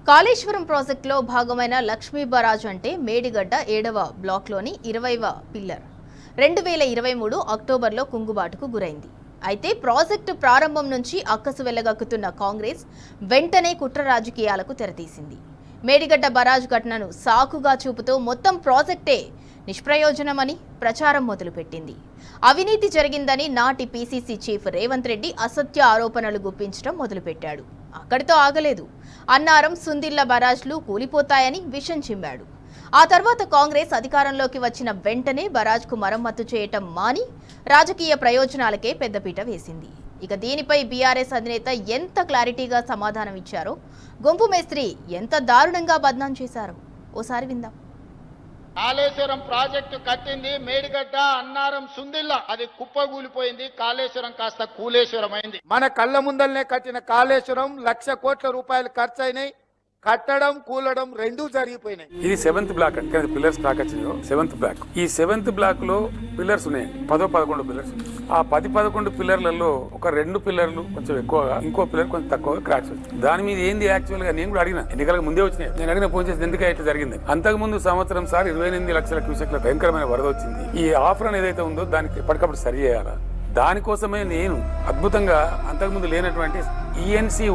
కాళేశ్వరం ప్రాజెక్టులో భాగమైన లక్ష్మీ బరాజ్ అంటే మేడిగడ్డ 7వ బ్లాక్లోని 20వ పిల్లర్ 2023 అక్టోబర్లో కుంగుబాటుకు గురైంది. అయితే ప్రాజెక్టు ప్రారంభం నుంచి అక్కసు వెళ్లగక్కుతున్న కాంగ్రెస్ వెంటనే కుట్ర రాజకీయాలకు తెరతీసింది. మేడిగడ్డ బరాజ్ ఘటనను సాకుగా చూపుతూ మొత్తం ప్రాజెక్టే నిష్ప్రయోజనమని ప్రచారం మొదలుపెట్టింది. అవినీతి జరిగిందని నాటి పీసీసీ చీఫ్ రేవంత్ రెడ్డి అసత్య ఆరోపణలు గుప్పించడం మొదలుపెట్టాడు. అక్కడితో ఆగలేదు. అన్నారం, సుందిళ్ల బరాజ్లు కూలిపోతాయని విషం చిమ్మాడు. ఆ తర్వాత కాంగ్రెస్ అధికారంలోకి వచ్చిన వెంటనే బరాజ్కు మరమ్మతు చేయటం మాని రాజకీయ ప్రయోజనాలకే పెద్దపీట వేసింది. ఇక దీనిపై బీఆర్ఎస్ అధినేత ఎంత క్లారిటీగా సమాధానం ఇచ్చారో, గుంపు మేస్త్రి ఎంత దారుణంగా బద్నాం చేశారో ఓసారి విందాం. కాళేశ్వరం ప్రాజెక్టు కట్టింది మేడిగడ్డ, అన్నారం, సుందిల్ల, అది కుప్పగూలిపోయింది. కాళేశ్వరం కాస్త కూలేశ్వరం అయింది. మన కళ్ళ ముందల్నే కట్టిన కాళేశ్వరం 1,00,000 కోట్ల రూపాయలు ఖర్చు అయినాయి. కట్టడం కూలడం రెండూ జరిగిపోయినాయి. ఇది 7th బ్లాక్ అంటే పిల్లర్స్ బ్లాక్ వచ్చిందో 7th బ్లాక్. ఈ 7th బ్లాక్ లో పిల్లర్స్ ఉన్నాయండి. 10-11 పిల్లర్స్. ఆ 10-11 పిల్లర్లలో ఒక 2 పిల్లర్లు కొంచెం ఎక్కువగా, ఇంకో పిల్లర్ కొంచెం తక్కువగా క్రాక్స్ వచ్చింది. దాని మీద ఏంది యాక్చువల్ గా నేను కూడా అడిగిన, ఎన్నికలకు ముందే వచ్చినాయి. నేను అడిగిన ఫోన్ చేసి ఎందుకు ఇట్లా జరిగింది. అంతకు ముందు సంవత్సరం 28 లక్షల క్యూసెక్ల భయంకరమైన వరద వచ్చింది. ఈ ఆఫ్రన్ ఏదైతే ఉందో దానికి ఎప్పటికప్పుడు సరి చేయాలా. దానికోసమే నేను అద్భుతంగా అంతకుముందు లేనటువంటి ఈఎన్సీ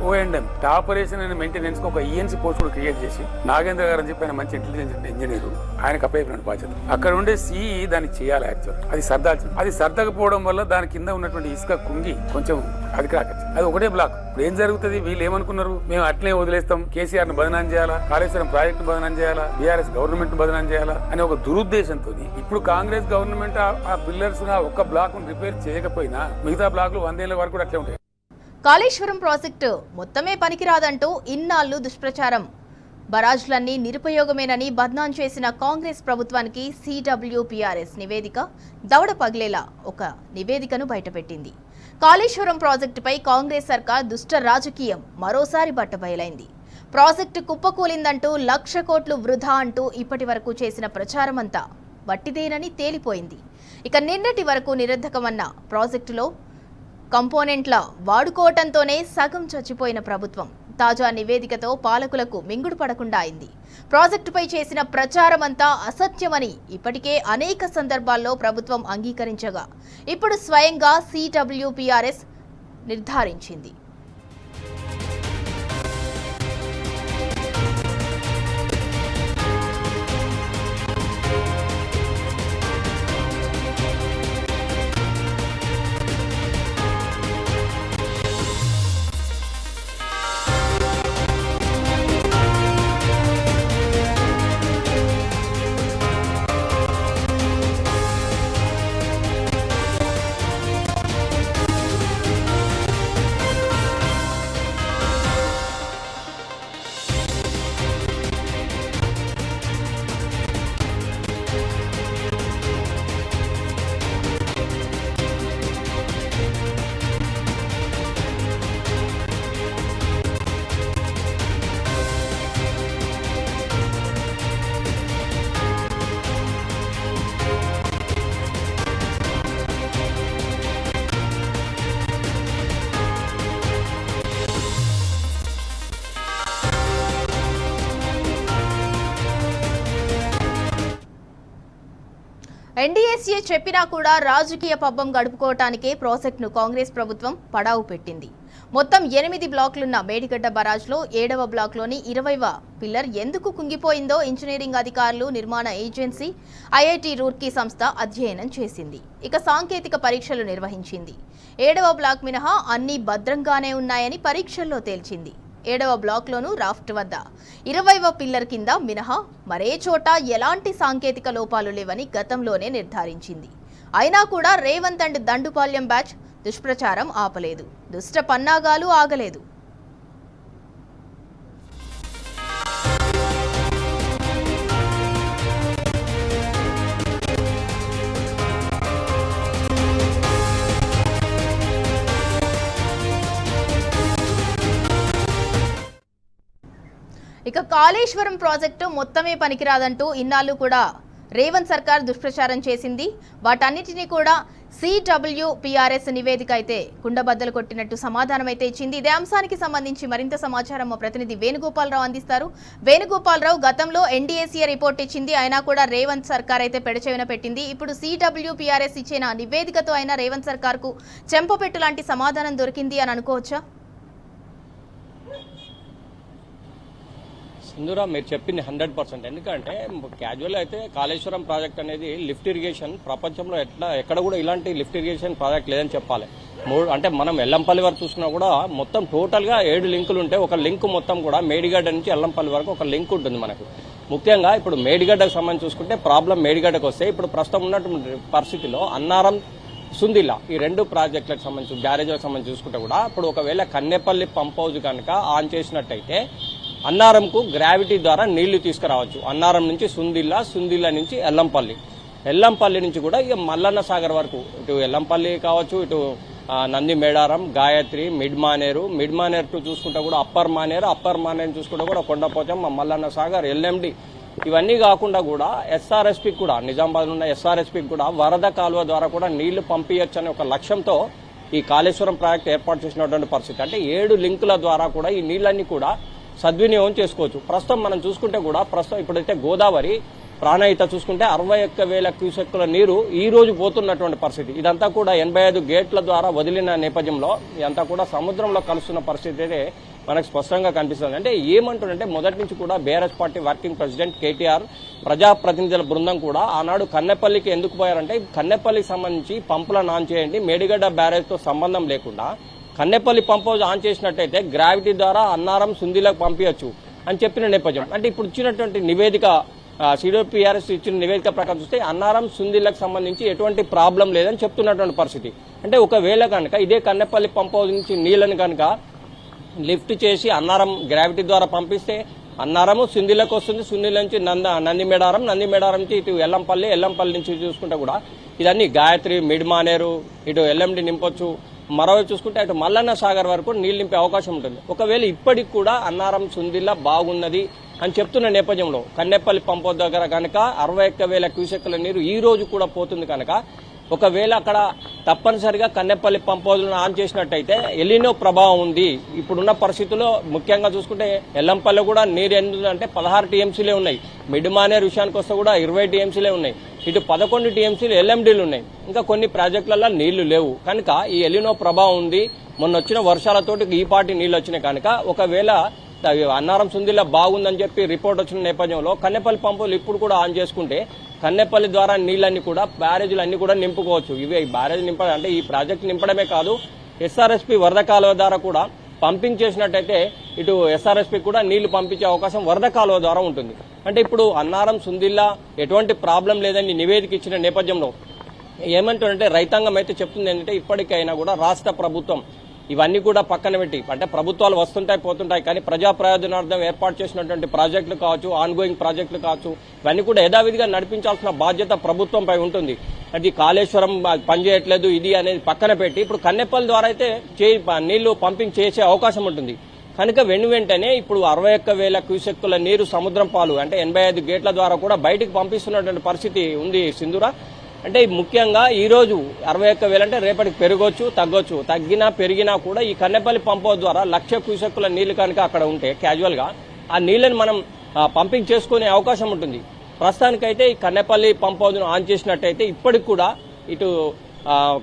ఓఎండ్ఎం ఆపరేషన్ అండ్ మెయింటెనెన్స్ ఒక ఈఎన్సీ పోస్ట్ కూడా క్రియేట్ చేసి నాగేంద్ర గారు అని చెప్పి ఆయన మంచి ఇంటెలిజెంట్ ఇంజనీర్, ఆయనకు అప్పయిపోయిన బాధ్యత. అక్కడ ఉండే సిఈ దాన్ని చేయాలి. యాక్చువల్ అది సర్దాల్సింది. అది సర్దకపోవడం వల్ల దాని కింద ఉన్నటువంటి ఇసుక కుంగి కొంచెం అది క్రాకచ్చు. అది ఒకటే బ్లాక్. ఇప్పుడు ఏం జరుగుతుంది, వీళ్ళు ఏమనుకున్నారు, మేము అట్లే వదిలేస్తాం, కేసీఆర్ ను బదనాం చేయాలా, కాళేశ్వరం ప్రాజెక్టు బదనాం చేయాలా, బీఆర్ఎస్ గవర్నమెంట్ బదనాం చేయాలా అనే ఒక దురుద్దేశంతో ఇప్పుడు కాంగ్రెస్ గవర్నమెంట్ ఆ పిల్లర్స్ ఒక్క బ్లాక్ రిపేర్ చేయకపోయినా మిగతా బ్లాక్లు 100 ఏళ్ల వరకు కూడా అట్లే ఉంటాయి. కాళేశ్వరం ప్రాజెక్టు మొత్తమే పనికిరాదంటూ ఇన్నాళ్లు దుష్ప్రచారం, బరాజ్లన్నీ నిరుపయోగమేనని బద్నాం చేసిన కాంగ్రెస్ ప్రభుత్వానికి CWPRS నివేదిక దవడ పగిలేలా ఒక నివేదికను బయటపెట్టింది. కాళేశ్వరం ప్రాజెక్టుపై కాంగ్రెస్ సర్కార్ దుష్ట రాజకీయం మరోసారి బట్టబయలైంది. ప్రాజెక్టు కుప్పకూలిందంటూ 1,00,000 కోట్లు వృధా అంటూ ఇప్పటి వరకు చేసిన ప్రచారమంతా వట్టిదేనని తేలిపోయింది. ఇక నిన్నటి వరకు నిరర్ధకమన్న ప్రాజెక్టులో కంపోనెంట్ల వాడుకోవటంతోనే సగం చచ్చిపోయిన ప్రభుత్వం తాజా నివేదికతో పాలకులకు మింగుడు పడకుండా అయింది. ప్రాజెక్టుపై చేసిన ప్రచారమంతా అసత్యమని ఇప్పటికే అనేక సందర్భాల్లో ప్రభుత్వం అంగీకరించగా ఇప్పుడు స్వయంగా CWPRS నిర్ధారించింది. NDSA చెప్పినా కూడా రాజకీయ పబ్బం గడుపుకోవటానికే ప్రాజెక్టును కాంగ్రెస్ ప్రభుత్వం పడావు పెట్టింది. మొత్తం 8 బ్లాకులున్న మేడిగడ్డ బరాజ్లో 7వ బ్లాక్లోని 20వ పిల్లర్ ఎందుకు కుంగిపోయిందో ఇంజనీరింగ్ అధికారులు, నిర్మాణ ఏజెన్సీ, IIT రూర్కీ సంస్థ అధ్యయనం చేసింది. ఇక సాంకేతిక పరీక్షలు నిర్వహించింది. 7వ బ్లాక్ మినహా అన్ని భద్రంగానే ఉన్నాయని పరీక్షల్లో తేల్చింది. 7వ బ్లాక్లోనూ రాఫ్ట్ వద్ద 20వ పిల్లర్ కింద మినహా మరే చోట ఎలాంటి సాంకేతిక లోపాలు లేవని గతంలోనే నిర్ధారించింది. అయినా కూడా రేవంత్ అండ్ దండుపాల్యం బ్యాచ్ దుష్ప్రచారం ఆపలేదు, దుష్ట పన్నాగాలు ఆగలేదు. ఇక కాళేశ్వరం ప్రాజెక్టు మొత్తమే పనికిరాదంటూ ఇన్నాళ్ళు కూడా రేవంత్ సర్కార్ దుష్ప్రచారం చేసింది. వాటన్నిటినీ కూడా CWPRS నివేదిక అయితే కుండబద్దలు కొట్టినట్టు సమాధానం అయితే ఇచ్చింది. ఇదే అంశానికి సంబంధించి మరింత సమాచారం మా ప్రతినిధి వేణుగోపాలరావు అందిస్తారు. వేణుగోపాలరావు, గతంలో NDACA రిపోర్ట్ ఇచ్చింది, అయినా కూడా రేవంత్ సర్కార్ అయితే పెడచెవిన పెట్టింది. ఇప్పుడు CWPRS ఇచ్చిన నివేదికతో అయినా రేవంత్ సర్కార్ కు చెంపపెట్టు లాంటి సమాధానం దొరికింది అని అనుకోవచ్చా? ఇందులో మీరు చెప్పింది 100%. ఎందుకంటే క్యాజువల్ అయితే కాళేశ్వరం ప్రాజెక్ట్ అనేది లిఫ్ట్ ఇరిగేషన్ ప్రపంచంలో ఎక్కడ కూడా ఇలాంటి లిఫ్ట్ ఇరిగేషన్ ప్రాజెక్ట్ లేదని చెప్పాలి. అంటే మనం ఎల్లంపల్లి వరకు చూసినా కూడా మొత్తం టోటల్గా 7 లింకులు ఉంటాయి. ఒక లింక్ మొత్తం కూడా మేడిగడ్డ నుంచి ఎల్లంపల్లి వరకు ఒక లింక్ ఉంటుంది మనకు. ముఖ్యంగా ఇప్పుడు మేడిగడ్డకు సంబంధించి చూసుకుంటే ప్రాబ్లం మేడిగడ్డకు వస్తే ఇప్పుడు ప్రస్తుతం ఉన్నటువంటి పరిస్థితిలో అన్నారం, సుందిల్లా ఈ 2 ప్రాజెక్టులకు సంబంధించి బ్యారేజ్లకు సంబంధించి చూసుకుంటే కూడా ఇప్పుడు ఒకవేళ కన్నెపల్లి పంప్ హౌజ్ కనుక ఆన్ చేసినట్టయితే అన్నారంకు గ్రావిటీ ద్వారా నీళ్లు తీసుకురావచ్చు. అన్నారం నుంచి సుందిల్లా, సుందిల్లా నుంచి ఎల్లంపల్లి నుంచి కూడా ఇక మల్లన్న సాగర్ వరకు, ఇటు ఎల్లంపల్లి కావచ్చు, ఇటు నంది మేడారం, గాయత్రి, మిడ్ మానేరు టు చూసుకుంటే కూడా అప్పర్ మానేరు చూసుకుంటే కూడా కొండపోచమ్మ, మల్లన్న సాగర్, LMD ఇవన్నీ కాకుండా కూడా SRSP కూడా నిజామాబాద్ ఉన్న SRSP కూడా వరద కాలువ ద్వారా కూడా నీళ్లు పంపించచ్చు అనే ఒక లక్ష్యంతో ఈ కాళేశ్వరం ప్రాజెక్ట్ ఏర్పాటు చేసినటువంటి పరిస్థితి. అంటే 7 లింకుల ద్వారా కూడా ఈ నీళ్లన్నీ కూడా సద్వినియోగం చేసుకోవచ్చు. ప్రస్తుతం మనం చూసుకుంటే కూడా ఇప్పుడైతే గోదావరి ప్రాణహిత చూసుకుంటే 61,000 క్యూసెక్కుల నీరు ఈ రోజు పోతున్నటువంటి పరిస్థితి. ఇదంతా కూడా 85 గేట్ల ద్వారా వదిలిన నేపథ్యంలో ఇదంతా కూడా సముద్రంలో కలుస్తున్న పరిస్థితి అయితే మనకు స్పష్టంగా కనిపిస్తుంది. అంటే ఏమంటుందంటే మొదటి నుంచి కూడా BRS party working president KTR, ప్రజాప్రతినిధుల బృందం కూడా ఆనాడు కన్నెపల్లికి ఎందుకు పోయారంటే కన్నెపల్లికి సంబంధించి పంపులను ఆన్ చేయండి, మేడిగడ్డ బ్యారేజ్తో సంబంధం లేకుండా కన్నెపల్లి పంప్ హౌజ్ ఆన్ చేసినట్టయితే గ్రావిటీ ద్వారా అన్నారం, సుందిలకు పంపించచ్చు అని చెప్పిన నేపథ్యం. అంటే ఇప్పుడు ఇచ్చినటువంటి నివేదిక CWPRS ఇచ్చిన నివేదిక ప్రకారం చూస్తే అన్నారం, సుందిలకు సంబంధించి ఎటువంటి ప్రాబ్లం లేదని చెప్తున్నటువంటి పరిస్థితి. అంటే ఒకవేళ కనుక ఇదే కన్నెపల్లి పంప్ హౌజ్ నుంచి నీళ్లను కనుక లిఫ్ట్ చేసి అన్నారం గ్రావిటీ ద్వారా పంపిస్తే అన్నారము సుందిలకు వస్తుంది, సుందిల నుంచి నంది మేడారం నుంచి ఇటు ఎల్లంపల్లి నుంచి చూసుకుంటే కూడా ఇదన్నీ గాయత్రి, మిడ్ మానేరు, ఇటు LMD నింపొచ్చు. మరోవైపు చూసుకుంటే అటు మల్లన్న సాగర్ వరకు నీళ్లు నింపే అవకాశం ఉంటుంది. ఒకవేళ ఇప్పటికి కూడా అన్నారం, సుందిల్లా బాగున్నది అని చెప్తున్న నేపథ్యంలో కన్నెపల్లి పంప్ దగ్గర కనుక 61,000 క్యూసెక్కుల నీరు ఈ రోజు కూడా పోతుంది కనుక ఒకవేళ అక్కడ తప్పనిసరిగా కన్నెపల్లి పంప్ హౌజ్లను ఆన్ చేసినట్టయితే ఎలినో ప్రభావం ఉంది. ఇప్పుడున్న పరిస్థితుల్లో ముఖ్యంగా చూసుకుంటే ఎల్లంపల్లి కూడా నీరు అంటే 16 TMCలే ఉన్నాయి. మిడ్ మానేరు విషయానికి వస్తే కూడా 20 TMCలే ఉన్నాయి. ఇటు 11 TMCలు LMDలు ఉన్నాయి. ఇంకా కొన్ని ప్రాజెక్టులలో నీళ్లు లేవు కనుక ఈ ఎలినో ప్రభావం ఉంది. మొన్న వచ్చిన వర్షాలతోటి ఈ పాటి నీళ్లు వచ్చినాయి కనుక ఒకవేళ అన్నారం, సుందిల్లా బాగుందని చెప్పి రిపోర్ట్ వచ్చిన నేపథ్యంలో కన్నెపల్లి పంపులు ఇప్పుడు కూడా ఆన్ చేసుకుంటే కన్నెపల్లి ద్వారా నీళ్ళన్నీ కూడా బ్యారేజీలు అన్ని కూడా నింపుకోవచ్చు. ఇవే బ్యారేజ్ నింపడం అంటే ఈ ప్రాజెక్టు నింపడమే కాదు, SRSP వరద కాలువ ద్వారా కూడా పంపింగ్ చేసినట్టయితే ఇటు SRSP కూడా నీళ్లు పంపించే అవకాశం వరద కాలువ ద్వారా ఉంటుంది. అంటే ఇప్పుడు అన్నారం, సుందిల్లా ఎటువంటి ప్రాబ్లం లేదని నివేదిక ఇచ్చిన నేపథ్యంలో ఏమంటుందంటే రైతాంగం అయితే చెప్తుంది ఏంటంటే ఇప్పటికైనా కూడా రాష్ట్ర ప్రభుత్వం ఇవన్నీ కూడా పక్కన పెట్టి, అంటే ప్రభుత్వాలు వస్తుంటాయి పోతుంటాయి కానీ ప్రజా ప్రయోజనార్థం ఏర్పాటు చేసినటువంటి ప్రాజెక్టులు కావచ్చు, ఆన్గోయింగ్ ప్రాజెక్టులు కావచ్చు, ఇవన్నీ కూడా యథావిధిగా నడిపించాల్సిన బాధ్యత ప్రభుత్వంపై ఉంటుంది. అది కాళేశ్వరం పనిచేయట్లేదు ఇది అనేది పక్కన పెట్టి ఇప్పుడు కన్నెపల్లి ద్వారా అయితే నీళ్లు పంపింగ్ చేసే అవకాశం ఉంటుంది కనుక వెంటనే ఇప్పుడు 61,000 క్యూసెక్కుల నీరు సముద్రం పాలు అంటే 85 గేట్ల ద్వారా కూడా బయటకు పంపిస్తున్నటువంటి పరిస్థితి ఉంది సింధూరా. అంటే ముఖ్యంగా ఈ రోజు 61,000 అంటే రేపటికి పెరగొచ్చు, తగ్గొచ్చు. తగ్గినా పెరిగినా కూడా ఈ కన్నెపల్లి పంప్ ద్వారా 1,00,000 క్యూసెక్కుల నీళ్లు కనుక అక్కడ ఉంటే క్యాజువల్ గా ఆ నీళ్లను మనం పంపింగ్ చేసుకునే అవకాశం ఉంటుంది. ప్రస్తుతానికైతే ఈ కన్నెపల్లి పంప్ హౌస్ ఆన్ చేసినట్టయితే ఇప్పటికి కూడా ఇటు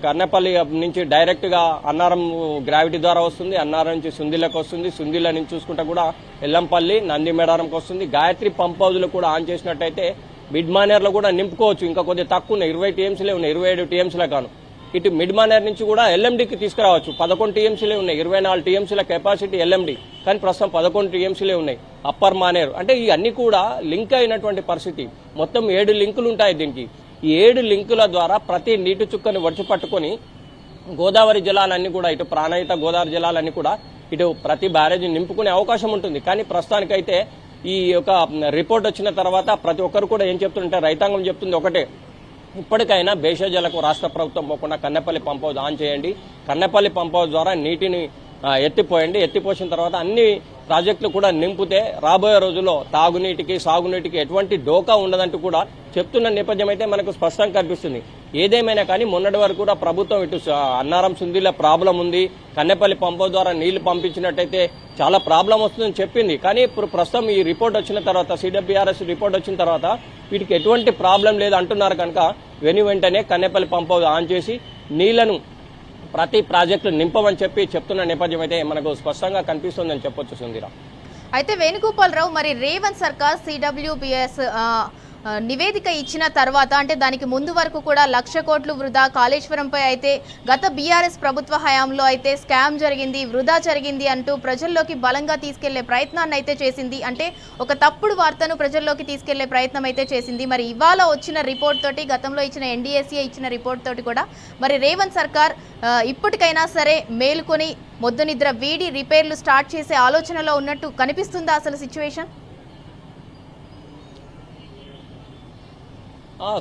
కన్నెపల్లి నుంచి డైరెక్ట్ గా అన్నారం గ్రావిటీ ద్వారా వస్తుంది, అన్నారం నుంచి సుందిల్లకు వస్తుంది, సుందిల్ల నుంచి చూసుకుంటే కూడా ఎల్లంపల్లి, నంది మేడారంకి వస్తుంది. గాయత్రి పంప్ హౌజ్లు కూడా ఆన్ చేసినట్టయితే మిడ్ మానేర్లో కూడా నింపుకోవచ్చు. ఇంకా కొద్దిగా తక్కువ ఉన్నాయి, 20 TMCలే ఉన్నాయి, 27 TMCలే కాను. ఇటు మిడ్ మానేర్ నుంచి కూడా LMDకి తీసుకురావచ్చు, 11 TMCలే ఉన్నాయి, 24 TMCల కెపాసిటీ LMD కానీ ప్రస్తుతం 11 TMCలే ఉన్నాయి. అప్పర్ మానేరు అంటే ఇవన్నీ కూడా లింక్ అయినటువంటి పరిస్థితి. మొత్తం 7 లింకులు ఉంటాయి దీనికి. ఈ 7 లింకుల ద్వారా ప్రతి నీటి చుక్కని వడిచిపట్టుకొని గోదావరి జలాలన్నీ కూడా ఇటు ప్రాణహిత గోదావరి జలాలన్నీ కూడా ఇటు ప్రతి బ్యారేజీ నింపుకునే అవకాశం ఉంటుంది. కానీ ప్రస్తుతానికైతే ఈ యొక్క రిపోర్ట్ వచ్చిన తర్వాత ప్రతి ఒక్కరు కూడా ఏం చెప్తుంటే రైతాంగం చెప్తుంది ఒకటే, ఇప్పటికైనా భేషజలకు రాష్ట్ర ప్రభుత్వం పోకుండా కన్నెపల్లి పంప్ హౌస్ ఆన్ చేయండి, కన్నెపల్లి పంప్ హౌస్ ద్వారా నీటిని ఎత్తిపోయండి, ఎత్తిపోసిన తర్వాత అన్ని ప్రాజెక్టులు కూడా నింపితే రాబోయే రోజుల్లో తాగునీటికి సాగునీటికి ఎటువంటి డోకా ఉండదంటూ కూడా చెప్తున్న నేపథ్యం అయితే మనకు స్పష్టంగా కనిపిస్తుంది. ఏదేమైనా కానీ మొన్నటి వరకు కూడా ప్రభుత్వం ఇటు అన్నారం సుందిల ప్రాబ్లం ఉంది, కన్నెపల్లి పంపు ద్వారా నీళ్లు పంపించినట్టయితే చాలా ప్రాబ్లం వస్తుందని చెప్పింది. కానీ ఇప్పుడు ప్రస్తుతం ఈ రిపోర్ట్ వచ్చిన తర్వాత, CWRS రిపోర్ట్ వచ్చిన తర్వాత వీటికి ఎటువంటి ప్రాబ్లం లేదు అంటున్నారు. కనుక వెంటనే కన్నెపల్లి పంపు ఆన్ చేసి నీళ్లను ప్రతి ప్రాజెక్టు నింపమని చెప్తున్న నేపథ్యం అయితే మనకు స్పష్టంగా కనిపిస్తుందని చెప్పొచ్చు సుందీరా. అయితే వేణుగోపాలరావు, మరి రేవంత్ సర్కార్ CWBS నివేదిక ఇచ్చిన తర్వాత, అంటే దానికి ముందు వరకు కూడా 1,00,000 కోట్లు వృధా, కాళేశ్వరంపై అయితే గత BRS ప్రభుత్వ హయాంలో అయితే స్కామ్ జరిగింది, వృధా జరిగింది అంటూ ప్రజల్లోకి బలంగా తీసుకెళ్లే ప్రయత్నాన్ని అయితే చేసింది. అంటే ఒక తప్పుడు వార్తను ప్రజల్లోకి తీసుకెళ్లే ప్రయత్నం అయితే చేసింది. మరి ఇవాళ వచ్చిన రిపోర్ట్ తోటి, గతంలో ఇచ్చిన NDSA ఇచ్చిన రిపోర్ట్ తోటి కూడా మరి రేవంత్ సర్కార్ ఇప్పటికైనా సరే మేలుకొని మొద్దు నిద్ర వీడి రిపేర్లు స్టార్ట్ చేసే ఆలోచనలో ఉన్నట్టు కనిపిస్తుందా అసలు సిచ్యువేషన్?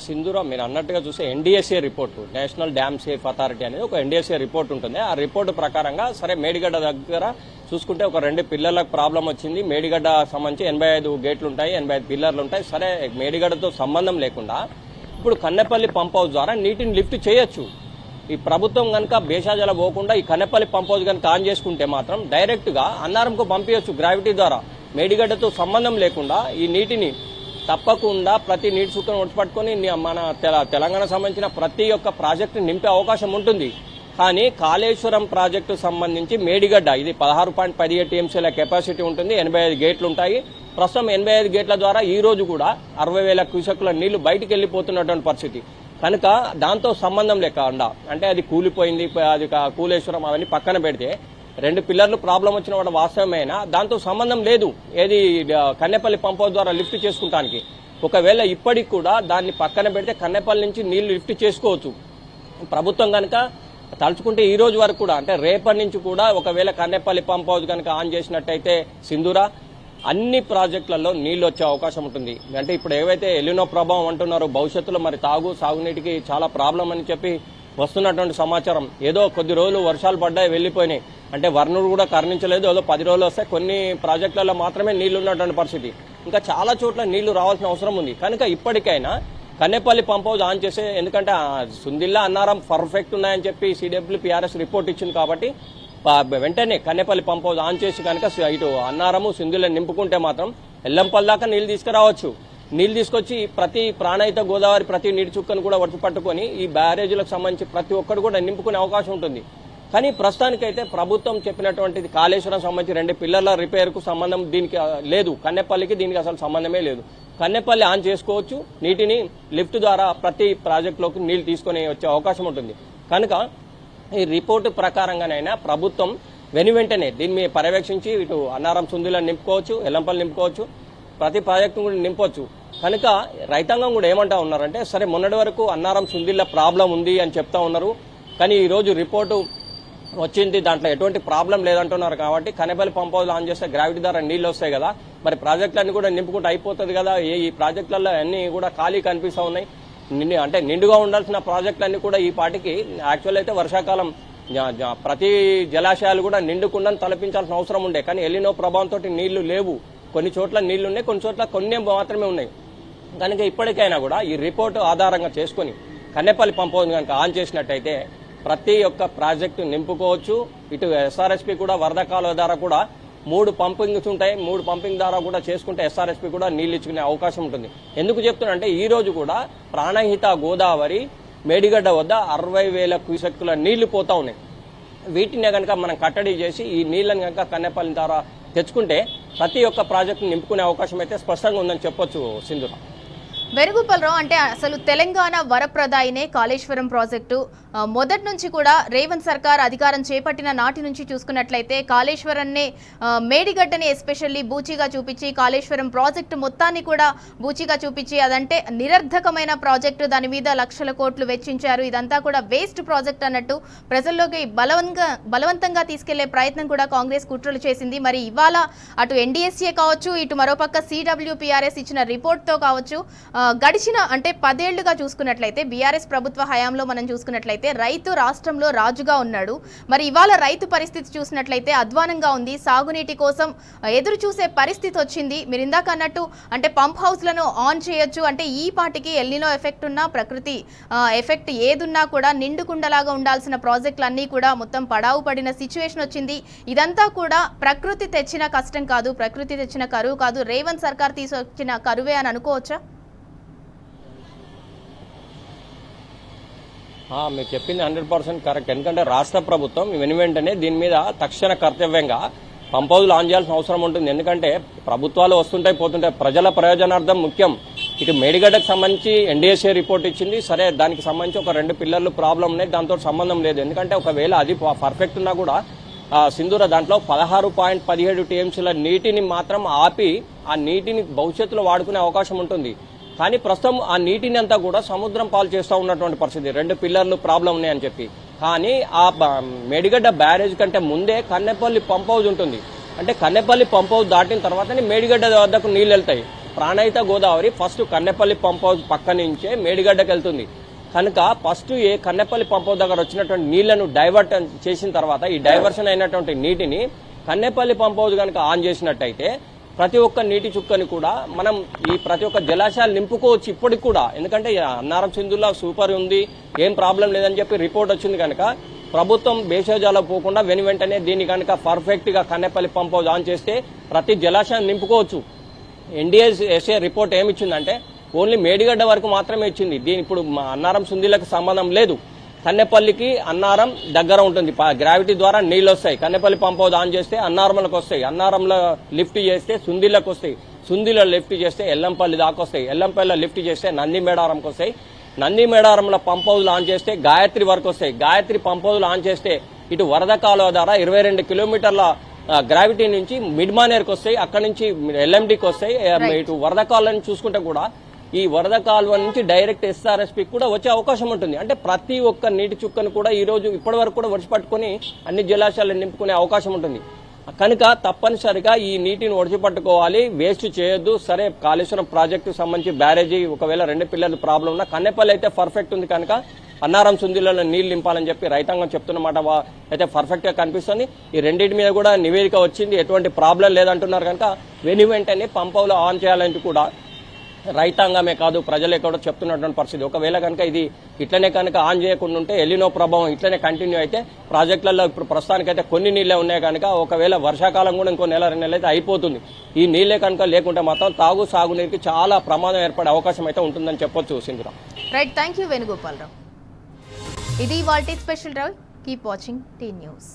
సింధూరా, మీరు అన్నట్టుగా చూస్తే NDSA report, national dam safe authority అనేది ఒక NDSA రిపోర్ట్ ఉంటుంది. ఆ రిపోర్టు ప్రకారంగా సరే మేడిగడ్డ దగ్గర చూసుకుంటే ఒక 2 పిల్లర్లకు ప్రాబ్లం వచ్చింది. మేడిగడ్డ సంబంధించి 85 గేట్లు ఉంటాయి, 85 పిల్లర్లు ఉంటాయి. సరే మేడిగడ్డతో సంబంధం లేకుండా ఇప్పుడు కన్నెపల్లి పంప్ హౌస్ ద్వారా నీటిని లిఫ్ట్ చేయొచ్చు. ఈ ప్రభుత్వం కనుక బేషాజాల పోకుండా ఈ కన్నెపల్లి పంప్ హౌస్ కనుక ఆన్ చేసుకుంటే మాత్రం డైరెక్ట్ గా అన్నారంకు పంపించవచ్చు గ్రావిటీ ద్వారా. మేడిగడ్డతో సంబంధం లేకుండా ఈ నీటిని తప్పకుండా ప్రతి నీటి సుక్కను ఒడిపట్టుకొని మన తెలంగాణ సంబంధించిన ప్రతి ఒక్క ప్రాజెక్టు నింపే అవకాశం ఉంటుంది. కానీ కాళేశ్వరం ప్రాజెక్టు సంబంధించి మేడిగడ్డ ఇది 16.17 TMCల కెపాసిటీ ఉంటుంది, 85 గేట్లు ఉంటాయి. ప్రస్తుతం 85 గేట్ల ద్వారా ఈ రోజు కూడా 60,000 క్యూసెక్కుల నీళ్లు బయటికి వెళ్లిపోతున్నటువంటి పరిస్థితి. కనుక దాంతో సంబంధం లేకుండా, అంటే అది కూలిపోయింది, అది కూలేశ్వరం అవన్నీ పక్కన పెడితే 2 పిల్లర్లు ప్రాబ్లం వచ్చిన వాడు వాస్తవమైనా దాంతో సంబంధం లేదు ఏది కన్నెపల్లి పంప్ హౌస్ ద్వారా లిఫ్ట్ చేసుకుంటానికి. ఒకవేళ ఇప్పటికి కూడా దాన్ని పక్కన పెడితే కన్నెపల్లి నుంచి నీళ్లు లిఫ్ట్ చేసుకోవచ్చు. ప్రభుత్వం కనుక తలుచుకుంటే ఈ రోజు వరకు కూడా, అంటే రేపటి నుంచి కూడా ఒకవేళ కన్నెపల్లి పంప్ హౌస్ కనుక ఆన్ చేసినట్టయితే సింధూరా అన్ని ప్రాజెక్టులలో నీళ్లు వచ్చే అవకాశం ఉంటుంది. అంటే ఇప్పుడు ఏవైతే ఎలినో ప్రభావం అంటున్నారో భవిష్యత్తులో మరి సాగునీటికి చాలా ప్రాబ్లం అని చెప్పి వస్తున్నటువంటి సమాచారం. ఏదో కొద్ది రోజులు వర్షాలు పడ్డాయి, వెళ్లిపోయినాయి, అంటే వర్ణుడు కూడా కరుణించలేదు. ఏదో 10 రోజులు వస్తే కొన్ని ప్రాజెక్టులలో మాత్రమే నీళ్లు ఉన్నటువంటి పరిస్థితి. ఇంకా చాలా చోట్ల నీళ్లు రావాల్సిన అవసరం ఉంది. కనుక ఇప్పటికైనా కన్నెపల్లి పంప్ హౌస్ ఆన్ చేసే, ఎందుకంటే సుందిల్లా అన్నారం పర్ఫెక్ట్ ఉన్నాయని చెప్పి CWPRS రిపోర్ట్ ఇచ్చింది కాబట్టి వెంటనే కన్నెపల్లి పంప్ హౌస్ ఆన్ చేసి కనుక ఇటు అన్నారము సుందిల్లా నింపుకుంటే మాత్రం ఎల్లంపల్లి దాకా నీళ్లు తీసుకురావచ్చు. నీళ్లు తీసుకొచ్చి ప్రతి ప్రాణహిత గోదావరి ప్రతి నీటి చుక్కను కూడా ఒడిసి పట్టుకొని ఈ బ్యారేజీలకు సంబంధించి ప్రతి ఒక్కరు కూడా నింపుకునే అవకాశం ఉంటుంది. కానీ ప్రస్తుతానికైతే ప్రభుత్వం చెప్పినటువంటిది కాళేశ్వరం సంబంధించి 2 పిల్లర్ల రిపేర్కు సంబంధం దీనికి లేదు, కన్నెపల్లికి దీనికి అసలు సంబంధమే లేదు. కన్నెపల్లి ఆన్ చేసుకోవచ్చు, నీటిని లిఫ్ట్ ద్వారా ప్రతి ప్రాజెక్టులోకి నీళ్లు తీసుకొని వచ్చే అవకాశం ఉంటుంది. కనుక ఈ రిపోర్టు ప్రకారంగానైనా ప్రభుత్వం వెంటనే దీన్ని పర్యవేక్షించి ఇటు అన్నారం సుందిలను నింపుకోవచ్చు, ఎల్లంపల్లి నింపుకోవచ్చు, ప్రతి ప్రాజెక్టు కూడా నింపొచ్చు. కనుక రైతాంగం కూడా ఏమంటా ఉన్నారంటే, సరే మొన్నటి వరకు అన్నారం సుందిల్ల ప్రాబ్లం ఉంది అని చెప్తా ఉన్నారు, కానీ ఈ రోజు రిపోర్టు వచ్చింది దాంట్లో ఎటువంటి ప్రాబ్లం లేదంటున్నారు. కాబట్టి కన్నెపల్లి పంప్ హౌస్ ఆన్ చేస్తే గ్రావిటీ ద్వారా నీళ్లు వస్తాయి కదా, మరి ప్రాజెక్టులన్నీ కూడా నింపుకుంటూ అయిపోతుంది కదా. ఈ ప్రాజెక్టులలో అన్ని కూడా ఖాళీ కనిపిస్తూ ఉన్నాయి. అంటే నిండుగా ఉండాల్సిన ప్రాజెక్టులన్నీ కూడా ఈ పాటికి యాక్చువల్ అయితే వర్షాకాలం ప్రతి జలాశయాలు కూడా నిండుకుండని తలపించాల్సిన అవసరం ఉండే, కానీ ఎలినో ప్రభావంతో నీళ్లు లేవు. కొన్ని చోట్ల నీళ్లు ఉన్నాయి, కొన్ని చోట్ల కొన్ని మాత్రమే ఉన్నాయి. కనుక ఇప్పటికైనా కూడా ఈ రిపోర్టు ఆధారంగా చేసుకుని కన్నెపల్లి పంప్ హౌస్ కనుక ఆన్ చేసినట్టయితే ప్రతి ఒక్క ప్రాజెక్టు నింపుకోవచ్చు. ఇటు SRSP కూడా వరద కాలువ ద్వారా కూడా 3 పంపింగ్స్ ఉంటాయి, 3 పంపింగ్ ద్వారా కూడా చేసుకుంటే SRSP కూడా నీళ్లు ఇచ్చుకునే అవకాశం ఉంటుంది. ఎందుకు చెప్తున్నా అంటే ఈ రోజు కూడా ప్రాణహిత గోదావరి మేడిగడ్డ వద్ద 60,000 క్యూసెక్కుల నీళ్లు పోతా ఉన్నాయి. వీటిని కనుక మనం కట్టడి చేసి ఈ నీళ్లను కనుక కన్నెపల్లి ద్వారా తెచ్చుకుంటే ప్రతి ఒక్క ప్రాజెక్టు నింపుకునే అవకాశం అయితే స్పష్టంగా ఉందని చెప్పొచ్చు సింధూరా. వేణుగోపాలరావు, అంటే అసలు తెలంగాణ వరప్రదాయినే కాళేశ్వరం ప్రాజెక్టు. మొదటి నుంచి కూడా రేవంత్ సర్కార్ అధికారం చేపట్టిన నాటి నుంచి చూసుకున్నట్లయితే కాళేశ్వరాన్ని, మేడిగడ్డని ఎస్పెషల్లీ బూచిగా చూపించి, కాళేశ్వరం ప్రాజెక్టు మొత్తాన్ని కూడా బూచిగా చూపించి అదంటే నిరర్ధకమైన ప్రాజెక్టు, దాని మీద 1,00,000 కోట్లు వెచ్చించారు, ఇదంతా కూడా వేస్ట్ ప్రాజెక్ట్ అన్నట్టు ప్రజల్లోకి బలవంతంగా తీసుకెళ్లే ప్రయత్నం కూడా కాంగ్రెస్ కుట్రలు చేసింది. మరి ఇవాళ అటు NDSA కావచ్చు, ఇటు మరోపక్క CWPRS ఇచ్చిన రిపోర్ట్తో కావచ్చు, గడిచిన అంటే 10 ఏళ్లుగా చూసుకున్నట్లయితే బీఆర్ఎస్ ప్రభుత్వ హయాంలో మనం చూసుకున్నట్లయితే రైతు రాష్ట్రంలో రాజుగా ఉన్నాడు. మరి ఇవాళ రైతు పరిస్థితి చూసినట్లయితే అధ్వానంగా ఉంది. సాగునీటి కోసం ఎదురు చూసే పరిస్థితి వచ్చింది. మీరు ఇందాక అన్నట్టు అంటే పంప్ హౌస్లను ఆన్ చేయొచ్చు అంటే ఈ పాటికి ఎల్నినో ఎఫెక్ట్ ఉన్నా ప్రకృతి ఎఫెక్ట్ ఏదున్నా కూడా నిండుకుండలాగా ఉండాల్సిన ప్రాజెక్టులన్నీ కూడా మొత్తం పడావు పడిన సిచ్యువేషన్ వచ్చింది. ఇదంతా కూడా ప్రకృతి తెచ్చిన కష్టం కాదు, ప్రకృతి తెచ్చిన కరువు కాదు, రేవంత్ సర్కార్ తీసుకొచ్చిన కరువే అని అనుకోవచ్చా? మీరు చెప్పింది 100% కరెక్ట్. ఎందుకంటే రాష్ట్ర ప్రభుత్వం వెంటనే దీని మీద తక్షణ కర్తవ్యంగా పంప్ హౌస్లు ఆన్ చేయాల్సిన అవసరం ఉంటుంది. ఎందుకంటే ప్రభుత్వాలు వస్తుంటాయి పోతుంటాయి, ప్రజల ప్రయోజనార్థం ముఖ్యం. ఇటు మేడిగడ్డకు సంబంధించి NDSA రిపోర్ట్ ఇచ్చింది, సరే దానికి సంబంధించి ఒక 2 పిల్లర్లు ప్రాబ్లం ఉన్నాయి, దాంతో సంబంధం లేదు. ఎందుకంటే ఒకవేళ అది పర్ఫెక్ట్ ఉన్నా కూడా సింధూర దాంట్లో 16.17 TMCల నీటిని మాత్రం ఆపి ఆ నీటిని భవిష్యత్తులో వాడుకునే అవకాశం ఉంటుంది. కానీ ప్రస్తుతం ఆ నీటిని అంతా కూడా సముద్రం పాలు చేస్తూ ఉన్నటువంటి పరిస్థితి, 2 పిల్లర్లు ప్రాబ్లం ఉన్నాయని చెప్పి. కానీ ఆ మేడిగడ్డ బ్యారేజ్ కంటే ముందే కన్నెపల్లి పంప్ హౌస్ ఉంటుంది. అంటే కన్నెపల్లి పంప్ హౌస్ దాటిన తర్వాతనే మేడిగడ్డ వద్దకు నీళ్ళు వెళ్తాయి. Pranahita Godavari first Kannepalli pump house పక్క నుంచే మేడిగడ్డకు వెళ్తుంది. కనుక ఫస్ట్ కన్నెపల్లి పంప్ హౌస్ దగ్గర వచ్చినటువంటి నీళ్లను డైవర్ట్ చేసిన తర్వాత ఈ డైవర్షన్ అయినటువంటి నీటిని కన్నెపల్లి పంప్ హౌస్ కనుక ఆన్ చేసినట్టయితే ప్రతి ఒక్క నీటి చుక్కని కూడా మనం ఈ ప్రతి ఒక్క జలాశయాలు నింపుకోవచ్చు ఇప్పటికి కూడా. ఎందుకంటే అన్నారం సింధులా సూపర్ ఉంది, ఏం ప్రాబ్లం లేదని చెప్పి రిపోర్ట్ వచ్చింది. కనుక ప్రభుత్వం బేషజాలో పోకుండా వెంటనే దీన్ని కనుక పర్ఫెక్ట్ గా కన్నెపల్లి పంప్ హౌస్ ఆన్ చేస్తే ప్రతి జలాశయాన్ని నింపుకోవచ్చు. NDSA రిపోర్ట్ ఏమిచ్చిందంటే ఓన్లీ మేడిగడ్డ వరకు మాత్రమే ఇచ్చింది. దీని ఇప్పుడు అన్నారం సుందిలకు సంబంధం లేదు. కన్నెపల్లికి అన్నారం దగ్గర ఉంటుంది, గ్రావిటీ ద్వారా నీళ్ళు వస్తాయి. కన్నెపల్లి పంప్ హౌస్ ఆన్ చేస్తే అన్నారంలకు వస్తాయి, అన్నారంలో లిఫ్ట్ చేస్తే సుందిలకు వస్తాయి, సుందిలో లిఫ్ట్ చేస్తే ఎల్లంపల్లి దాకా వస్తాయి, ఎల్లంపల్లిలో లిఫ్ట్ చేస్తే నంది మేడారంకి వస్తాయి, నంది మేడారంలో పంప్ హౌస్ ఆన్ చేస్తే గాయత్రి వరకు వస్తాయి, గాయత్రి పంప్ హౌస్ ఆన్ చేస్తే ఇటు వరద కాలువ ద్వారా 22 కిలోమీటర్ల గ్రావిటీ నుంచి మిడ్మానేర్కి వస్తాయి, అక్కడి నుంచి LMDకి వస్తాయి. ఇటు వరద కాలువని చూసుకుంటే కూడా ఈ వరద కాలువ నుంచి డైరెక్ట్ SRSP కూడా వచ్చే అవకాశం ఉంటుంది. అంటే ప్రతి ఒక్క నీటి చుక్కను కూడా ఈ రోజు ఇప్పటి వరకు కూడా ఒడిచిపట్టుకుని అన్ని జలాశయాలను నింపుకునే అవకాశం ఉంటుంది. కనుక తప్పనిసరిగా ఈ నీటిని ఒడిచిపట్టుకోవాలి, వేస్ట్ చేయొద్దు. సరే కాళేశ్వరం ప్రాజెక్టు సంబంధించి బ్యారేజీ ఒకవేళ 2 పిల్లర్లు ప్రాబ్లం ఉన్నా కన్నెపల్లి అయితే పర్ఫెక్ట్ ఉంది కనుక అన్నారం సుందిలలో నీళ్లు నింపాలని చెప్పి రైతాంగం చెప్తున్నమాట అయితే పర్ఫెక్ట్ గా కనిపిస్తుంది. ఈ రెండింటి మీద కూడా నివేదిక వచ్చింది, ఎటువంటి ప్రాబ్లం లేదంటున్నారు. కనుక వెంటనే పంప్ హౌస్ ఆన్ చేయాలని కూడా రైతాంగమే కాదు ప్రజలే కూడా చెప్తున్నటువంటి పరిస్థితి. ఒకవేళ కనుక ఇది ఇట్లనే కనుక ఆన్ చేయకుండా ఉంటే ఎల్నినో ప్రభావం ఇట్లనే కంటిన్యూ అయితే ప్రాజెక్టులలో ఇప్పుడు ప్రస్తుతానికైతే కొన్ని నీళ్లే ఉన్నాయి కనుక ఒకవేళ వర్షాకాలం కూడా ఇంకో 1-2 నెలలు అయితే అయిపోతుంది. ఈ నీళ్లే కనుక లేకుంటే మాత్రం సాగునీరుకి చాలా ప్రమాదం ఏర్పడే అవకాశం అయితే ఉంటుందని చెప్పొచ్చు. Sindhura right, thank you Venugopalarao. ఇది వాల్టీ special drive. Keep watching T news.